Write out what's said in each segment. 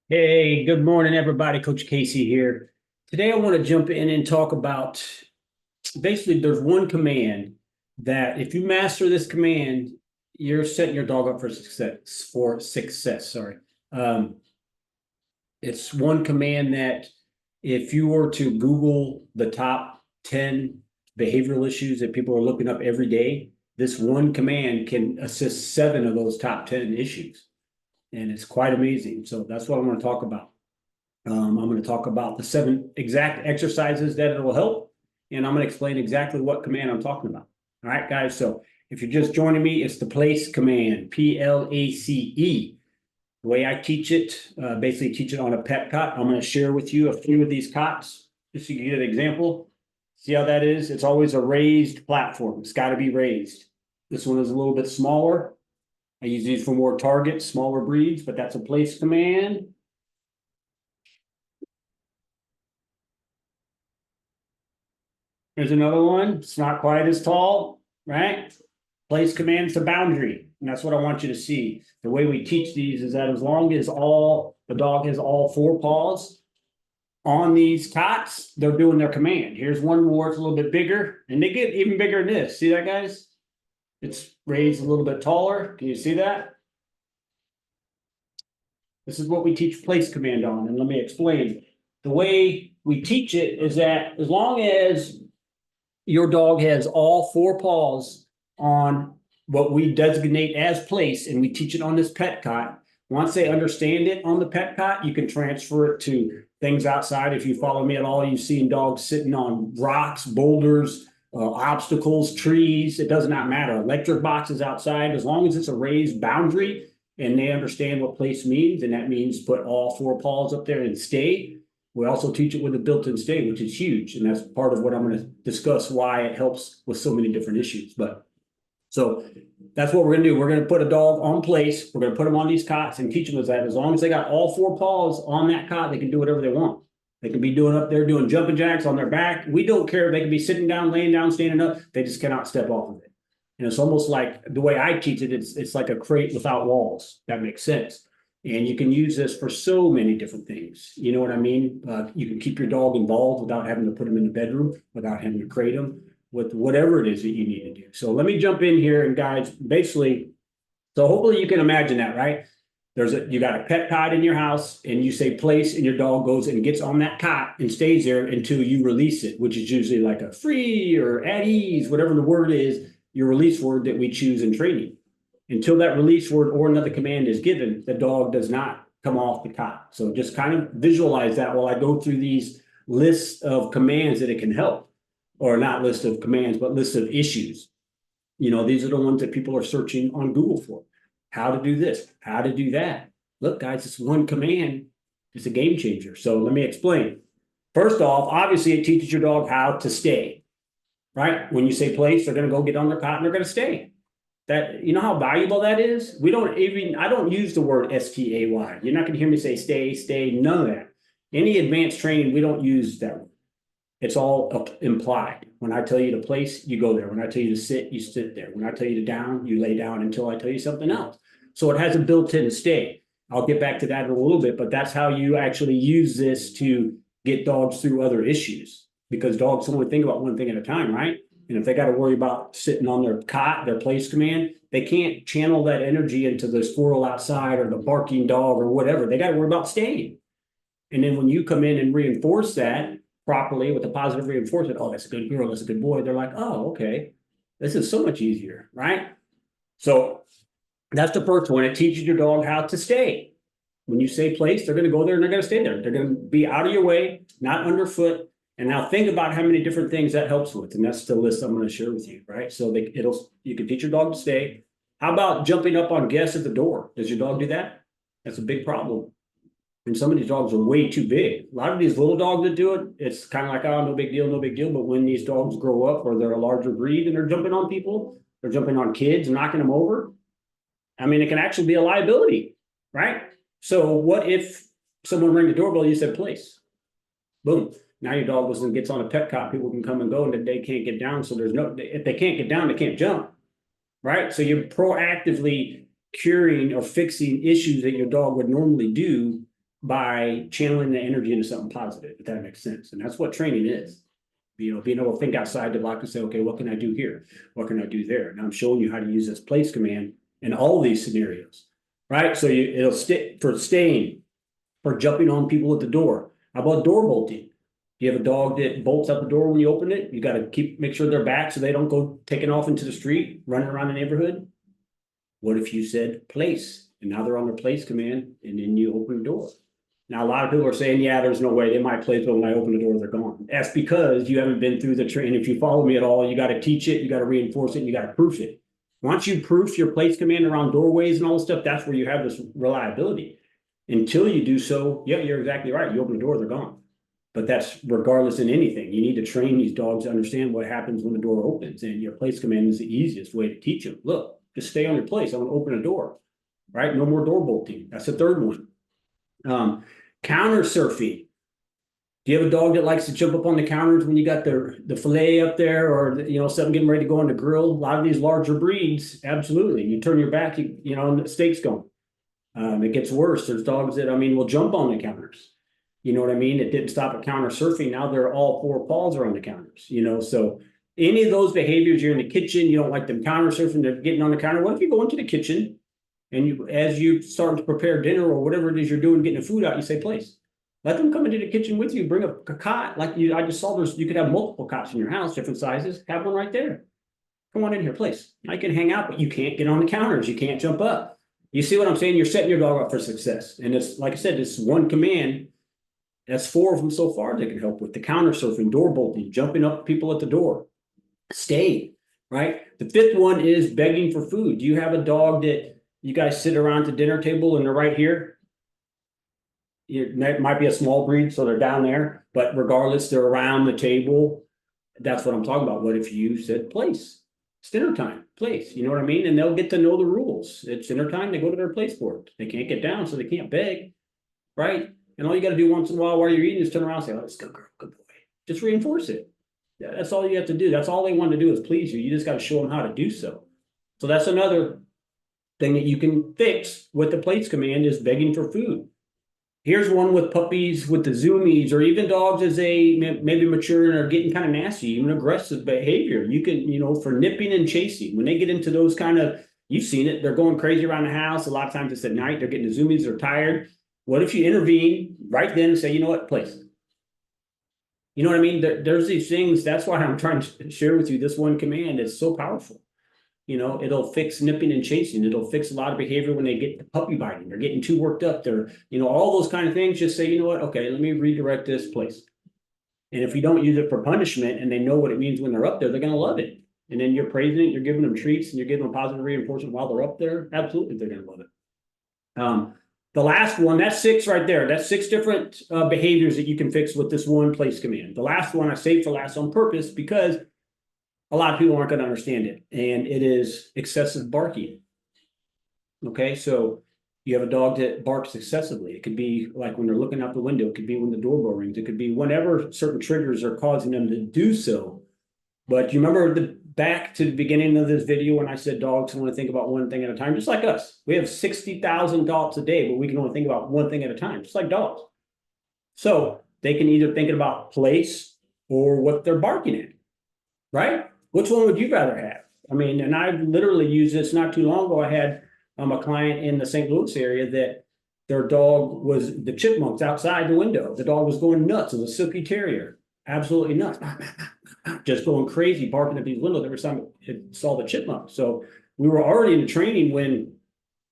Hey, good morning, everybody. Coach Casey here. Today, I want to jump in and talk about basically there's one command that if you master this command, you're setting your dog up for success. Sorry. Um, it's one command that if you were to Google the top 10 behavioral issues that people are looking up every day, this one command can assist seven of those top 10 issues. And it's quite amazing. So that's what I want to talk about. I'm going to talk about the seven exact exercises that it will help, and I'm going to explain exactly what command I'm talking about. All right, guys. So if you're just joining me, it's the place command, PLACE. The way I teach it, basically teach it on a pet cot. I'm going to share with you a few of these cots just so you can get an example. See how that is? It's always a raised platform. It's got to be raised. This one is a little bit smaller. I use these for more targets, smaller breeds, but that's a place command. There's another one. It's not quite as tall, right? Place commands the boundary. And that's what I want you to see. The way we teach these is that as long as the dog has all four paws on these cots, they're doing their command. Here's one more, it's a little bit bigger, and they get even bigger than this. See that, guys? It's raised a little bit taller. Can you see that? This is what we teach place command on. And let me explain. The way we teach it is that as long as your dog has all four paws on what we designate as place, and we teach it on this pet cot. Once they understand it on the pet cot, you can transfer it to things outside. If you follow me at all, you've seen dogs sitting on rocks, boulders, obstacles, trees. It does not matter. Electric boxes outside, as long as it's a raised boundary and they understand what place means, and that means put all four paws up there and stay. We also teach it with a built-in stay, which is huge. And that's part of what I'm going to discuss why it helps with so many different issues. But so that's what we're going to do. We're going to put a dog on place. We're going to put them on these cots and teach them that as long as they got all four paws on that cot, they can do whatever they want. They can be doing up there, doing jumping jacks on their back. We don't care. They can be sitting down, laying down, standing up. They just cannot step off of it. And it's almost like the way I teach it, it's like a crate without walls. That makes sense. And you can use this for so many different things. You know what I mean? You can keep your dog involved without having to put them in the bedroom, without having to crate them, with whatever it is that you need to do. So let me jump in here, and guys, basically, so hopefully you can imagine that, right? You got a pet cot in your house, and you say place, and your dog goes and gets on that cot and stays there until you release it, which is usually like a free or at ease, whatever the word is, your release word that we choose in training. Until that release word or another command is given, the dog does not come off the cot. So just kind of visualize that while I go through these lists of commands that it can help, or not list of commands, but list of issues. You know, these are the ones that people are searching on Google for. How to do this, how to do that. Look, guys, it's one command. It's a game changer. So let me explain. First off, obviously, it teaches your dog how to stay, right? When you say place, they're going to go get on their cot and they're going to stay. That, you know how valuable that is? I don't use the word STAY. You're not going to hear me say stay, none of that. Any advanced training, we don't use that word. It's all implied. When I tell you to place, you go there. When I tell you to sit, you sit there. When I tell you to down, you lay down until I tell you something else. So it has a built-in stay. I'll get back to that in a little bit, but that's how you actually use this to get dogs through other issues, because dogs only think about one thing at a time, right? And if they got to worry about sitting on their cot, their place command, they can't channel that energy into the squirrel outside or the barking dog or whatever. They got to worry about staying. And then when you come in and reinforce that properly with a positive reinforcement, oh, that's a good girl, that's a good boy, they're like, oh, okay, this is so much easier, right? So that's the first one. It teaches your dog how to stay. When you say place, they're going to go there and they're going to stay there. They're going to be out of your way, not underfoot. And now think about how many different things that helps with. And that's the list I'm going to share with you, right? So you can teach your dog to stay. How about jumping up on guests at the door? Does your dog do that? That's a big problem. And some of these dogs are way too big. A lot of these little dogs that do it, it's kind of like, oh, no big deal, no big deal. But when these dogs grow up or they're a larger breed and they're jumping on people, they're jumping on kids and knocking them over. I mean, it can actually be a liability, right? So what if someone rang the doorbell, you said place? Boom. Now your dog goes and gets on a pet cot, people can come and go, and they can't get down. So if they can't get down, they can't jump, right? So you're proactively curing or fixing issues that your dog would normally do by channeling the energy into something positive, if that makes sense. And that's what training is. Being able to think outside the box and say, okay, what can I do here? What can I do there? And I'm showing you how to use this place command in all these scenarios, right? So it'll stick for staying, for jumping on people at the door. How about door bolting? You have a dog that bolts out the door when you open it. You got to make sure they're back so they don't go taking off into the street, running around the neighborhood. What if you said place? And now they're on their place command, and then you open the door. Now, a lot of people are saying, yeah, there's no way they might place, but when I open the door, they're gone. That's because you haven't been through the training. If you follow me at all, you got to teach it, you got to reinforce it, and you got to proof it. Once you proof your place command around doorways and all this stuff, that's where you have this reliability. Until you do so, yeah, you're exactly right. You open the door, they're gone. But that's regardless in anything. You need to train these dogs to understand what happens when the door opens. And your place command is the easiest way to teach them. Look, just stay on your place. I'm going to open a door, right? No more door bolting. That's the third one. Counter surfing. Do you have a dog that likes to jump up on the counters when you got the fillet up there, or something getting ready to go on the grill? A lot of these larger breeds, absolutely. You turn your back, and the steak's gone. It gets worse. There's dogs that will jump on the counters. You know what I mean? It didn't stop at counter surfing. Now they're all four paws are on the counters. So any of those behaviors, you're in the kitchen, you don't like them counter surfing, they're getting on the counter. What if you go into the kitchen and as you start to prepare dinner or whatever it is you're doing, getting the food out, you say place. Let them come into the kitchen with you. Bring a cot. Like I just saw you could have multiple cots in your house, different sizes. Have one right there. Come on in here, place. I can hang out, but you can't get on the counters. You can't jump up. You see what I'm saying? You're setting your dog up for success. And it's, like I said, it's one command. That's 4 of them so far that can help with the counter surfing, door bolting, jumping up people at the door, stay, right? The 5th one is begging for food. Do you have a dog that you guys sit around the dinner table and they're right here? It might be a small breed, so they're down there, but regardless, they're around the table. That's what I'm talking about. What if you said place? It's dinner time, place. You know what I mean? And they'll get to know the rules. It's dinner time. They go to their place board. They can't get down, so they can't beg, right? And all you got to do once in a while you're eating is turn around and say, oh, it's good girl, good boy. Just reinforce it. Yeah, that's all you have to do. That's all they want to do is please you. You just got to show them how to do so. So that's another thing that you can fix with the plates command is begging for food. Here's one with puppies with the zoomies, or even dogs as they maybe mature and are getting kind of nasty, even aggressive behavior. You can, for nipping and chasing, when they get into those kind of, you've seen it, they're going crazy around the house. A lot of times it's at night, they're getting the zoomies, they're tired. What if you intervene right then and say, you know what, place? You know what I mean? There's these things. That's why I'm trying to share with you this one command. It's so powerful. It'll fix nipping and chasing. It'll fix a lot of behavior when they get the puppy biting. They're getting too worked up. They're, all those kind of things. Just say, you know what? Okay, let me redirect this place. And if you don't use it for punishment and they know what it means when they're up there, they're going to love it. And then you're praising it. You're giving them treats and you're giving them positive reinforcement while they're up there. Absolutely, they're going to love it. The last one, that's 6 right there. That's 6 different behaviors that you can fix with this one place command. The last one I saved for last on purpose because a lot of people aren't going to understand it. And it is excessive barking. Okay, so you have a dog that barks excessively. It could be like when they're looking out the window. It could be when the doorbell rings. It could be whenever certain triggers are causing them to do so. But you remember back to the beginning of this video when I said dogs want to think about one thing at a time, just like us. We have 60,000 thoughts a day, but we can only think about one thing at a time, just like dogs. So they can either think about place or what they're barking at, right? Which one would you rather have? And I literally used this not too long ago. I had a client in the St. Louis area that their dog was the chipmunks outside the window. The dog was going nuts. It was a silky terrier, absolutely nuts. Just going crazy, barking at these windows every time it saw the chipmunk. So we were already in the training when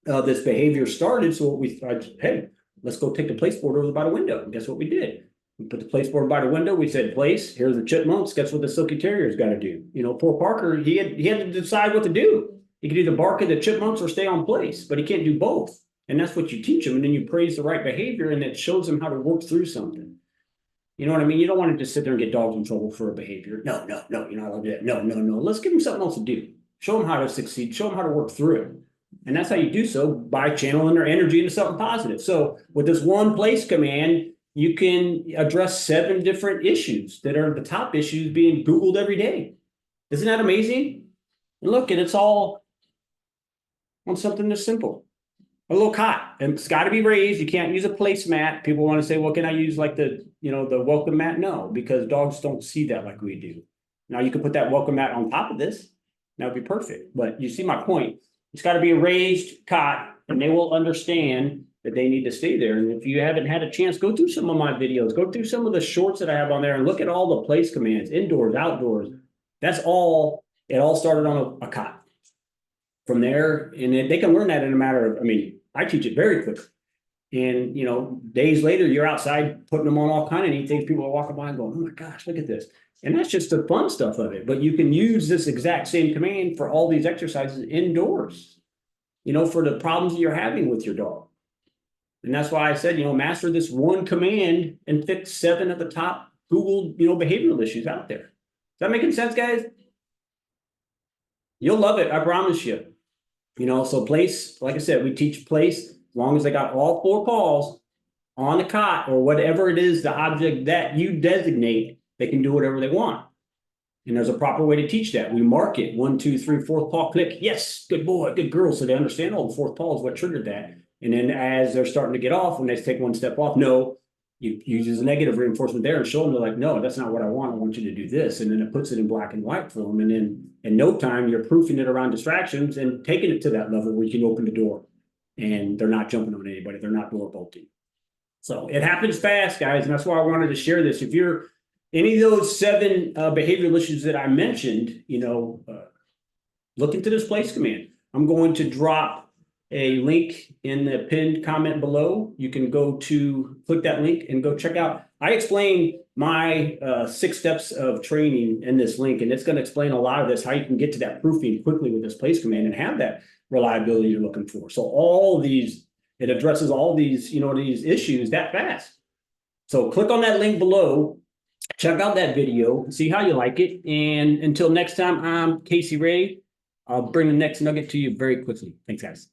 this behavior started. So I said, hey, let's go take the place board over by the window. And guess what we did? We put the place board by the window. We said, place, here's the chipmunks. Guess what the silky terrier's got to do? Poor Parker, he had to decide what to do. He could either bark at the chipmunks or stay on place, but he can't do both. And that's what you teach him. And then you praise the right behavior and it shows him how to work through something. You know what I mean? You don't want to just sit there and get dogs in trouble for a behavior. No, you're not allowed to do that. No. Let's give them something else to do. Show them how to succeed. Show them how to work through it. And that's how you do so, by channeling their energy into something positive. So with this one place command, you can address 7 different issues that are the top issues being Googled every day. Isn't that amazing? And look, and it's all on something that's simple. a little cot, and it's got to be raised. You can't use a placemat. People want to say, well, can I use like the, the welcome mat? No, because dogs don't see that like we do. Now you can put that welcome mat on top of this. That would be perfect. But you see my point. It's got to be a raised cot, and they will understand that they need to stay there. And if you haven't had a chance, go through some of my videos, go through some of the shorts that I have on there and look at all the place commands, indoors, outdoors. That's all, it all started on a cot. From there, and they can learn that in a matter of, I mean, I teach it very quickly. And, days later, you're outside putting them on all kind of neat things. People are walking by and going, oh my gosh, look at this. And that's just the fun stuff of it. But you can use this exact same command for all these exercises indoors, for the problems that you're having with your dog. And that's why I said, master this one command and fix 7 of the top Google, behavioral issues out there. Is that making sense, guys? You'll love it. I promise you. So place, like I said, we teach place as long as they got all 4 paws on the cot or whatever it is, the object that you designate, they can do whatever they want. And there's a proper way to teach that. We mark it 1, 2, 3, 4th paw, click. Yes, good boy, good girl. So they understand, oh, the 4th paw is what triggered that. And then as they're starting to get off, when they take 1 step off, no, you use negative reinforcement there and show them, they're like, no, that's not what I want. I want you to do this. And then it puts it in black and white for them. And then in no time, you're proofing it around distractions and taking it to that level where you can open the door and they're not jumping on anybody. They're not door bolting. So it happens fast, guys. And that's why I wanted to share this. If you're any of those 7 behavioral issues that I mentioned, look into this place command. I'm going to drop a link in the pinned comment below. You can go to click that link and go check out. I explain my 6 steps of training in this link, and it's going to explain a lot of this, how you can get to that proofing quickly with this place command and have that reliability you're looking for. So all of these, it addresses all these, these issues that fast. So click on that link below, check out that video, see how you like it. And until next time, I'm Casey Ray. I'll bring the next nugget to you very quickly. Thanks, guys.